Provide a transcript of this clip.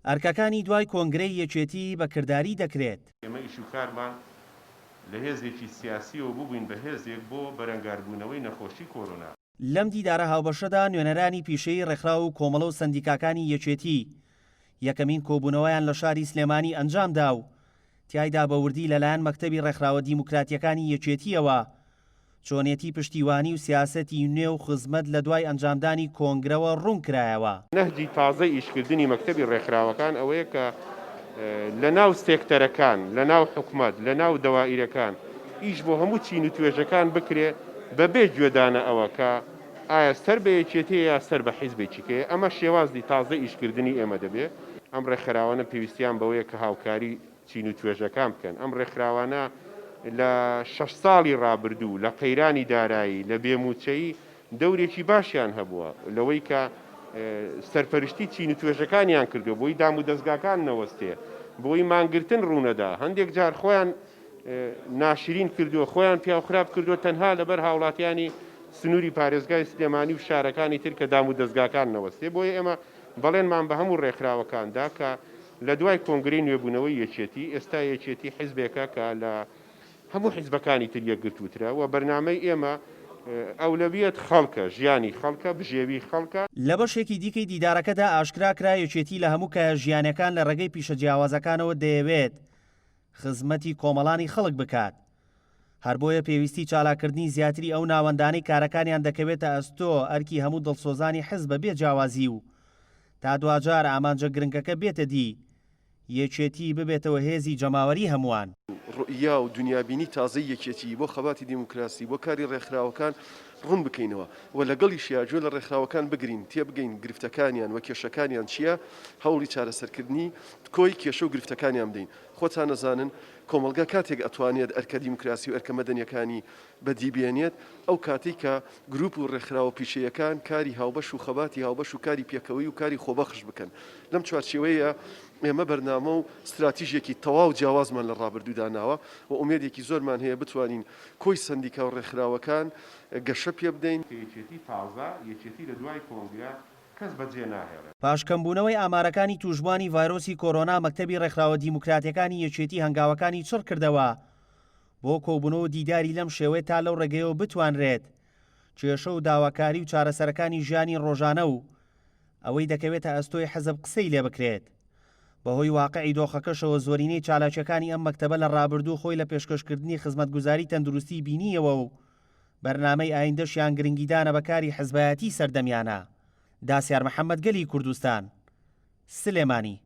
ئەرکەکانی دوای کۆنگرەی یەکێتی بەکرداری دەکرێت. ئێمە ئیشوکارمان لە هێزێکی سیاسیەوە ببووین بە هێزێک بۆ بەرەنگاربوونەوەی نەخۆشی کۆرۆنا. لەم دیدارە هاوبەشەدا نوێنەرانی پیشەی ڕێکخراو و کۆمەڵە و سەندیکاکانی یەکێتی یەکەمین کۆبوونەوەیان لە شاری سلێمانی ئەنجامدا و تیایدا بەوردی لەلایەن مەکتەبی ڕێکخراوە دیموکراتیەکانی یەکێتیەوە چۆنێتی پشتیوانی و سیاسەتی نوێ و خزمەت لە دوای ئەنجامدانی کۆنگرەوە ڕوون کرایەوە. نەهجی تازەی ئیشکردنی مەکتەبی ڕێکخراوەکان ئەوەیە کە لە ناو سێکتەرەکان، لە ناو حکومەت، لە ناو دەوائیرەکان ئیش بۆ هەموو چین و توێژەکان بکرێ بەبێ گوێدانە ئەوە کە ئایا سەر بە یەکێتی یا سەر بە حیزبێکیکەیە. ئەمە شێوازی تازە ئیشکردنی ئێمە دەبێت. ئەم ڕێکخراوانە پێویستیان بەوەیە کە هاوکاری چین و توێژەکان بکەن. ئەم ڕێکخراوانە لە 6 ساڵی ڕابردوو لە قەیرانی دارایی لە بێموچەیی دەورێکی باشیان هەبووە لەوەی کە سەرپەرشتی چین و توێژەکانیان کردو، بۆی دام و دەستگاکان نەوەستێ، بۆی مانگرتن ڕوونەدا. هەندێک جار خۆیان ناشرین کردووە، خۆیان پیاوخراپ کردووە تەنها لەبەر هاوڵاتیانی سنووری پارێزگای سلێمانی و شارەکانی تر کە دام و دەستگاکان نەوەستێ. بۆیە ئێمە بەڵێنمان بە هەموو ڕێکخراوەکاندا کە لە دوای کۆنگرەی نوێبوونەوەی یەکێتی ئێستا یەکێتی حیزبێکە کە لە هەموو حیزبەکانی تر یەکگرتووترە و بەرنامەی ئێمە ئەولەویەت خەڵکە، ژیانی خەڵکە، بژێوی خەڵکە. لە بەشێکی دیکەی دیدارەکەدا ئاشکرا کرا یەکێتی لە هەموو کە ژیانەکان لە ڕێگەی پیشە جیاوازەکانەوە دەیەوێت خزمەتی کۆمەڵانی خەڵک بکات. هەر بۆیە پێویستی چالاکردنی زیاتری ئەو ناوەندانەی کارەکانیان دەکەوێتە ئەستۆ ئەرکی هەموو دڵسۆزانی حیزبە بێ جیاوازی و تا دوجار ئامانجە گرنگەکە بێتە دی یەکێتی ببێتەوە هێزی جەماوەری هەمووان. ڕؤیا و دنیابینی تازەی یەکێتی بۆ خەباتی دیموکراسی بۆ کاری ڕێکخراوەکان ڕوون بکەینەوە و لەگەڵیشیا گوێ لە ڕێکخراوەکان بگرین، تێبگەین گرفتەکانیان و کێشەکانیان چییە، هەوڵی چارەسەرکردنی کۆی کێشە و گرفتەکانیان بدەین. خۆتان نەزانن کۆمەلگا کاتێک ئەتوانێت ئەرکە دیموکراسی و ئەرکە مەدەنیەکانی بەدیبێنێت ئەو کاتێک کە گروپ و ڕێکخراوە پیشەیەکان کاری هاوبەش و خەباتی هاوبەش و کاری پێکەوەی و کاری خۆبەخش بکەن. لەم چوارچێوەیە ئێمە بەرنامە و استراتیژیەکی تەواو جیاوازمان لە ڕابردوودا ناوە و ئومێدێکی زۆرمان هەیە بتوانین کۆی سەندیکا و ڕێکخراوەکان گەشە پێ بدەین. یەکێتی تازە، یەکێتی لە دوای کۆنگرە کەس بەجێ ناهێڵێت. پاشکەمبوونەوەی ئامارەکانی توشبوانی ڤایرۆسی کۆرۆنا مەکتەبی ڕێکخراوە دیموکراتیەکانی یەکێتی هەنگاوەکانی چڕ کردەوە بۆ کۆبوونەوە دیداری لەم شێوەیە تا لەو ڕێگەیەوە بتوانرێت کێشە و داواکاری و چارەسەرەکانی ژیانی ڕۆژانە و ئەوەی دەکەوێتە ئەستۆی حەزب قسەی لێ بکرێت. بەهۆی واقعی دۆخەکەشەوە زۆرینەی چالاکیەکانی ئەم مەکتەبە لە ڕابردوو خۆی لە پێشکەشکردنی خزمەتگوزاری تەندروستی بینیەوە و بەرنامەی ئایندەشیان گرنگیدانە بەکاری حیزبایەتی سەردەمیانە. داسیار محەممەد گەلی کوردستان، سلێمانی.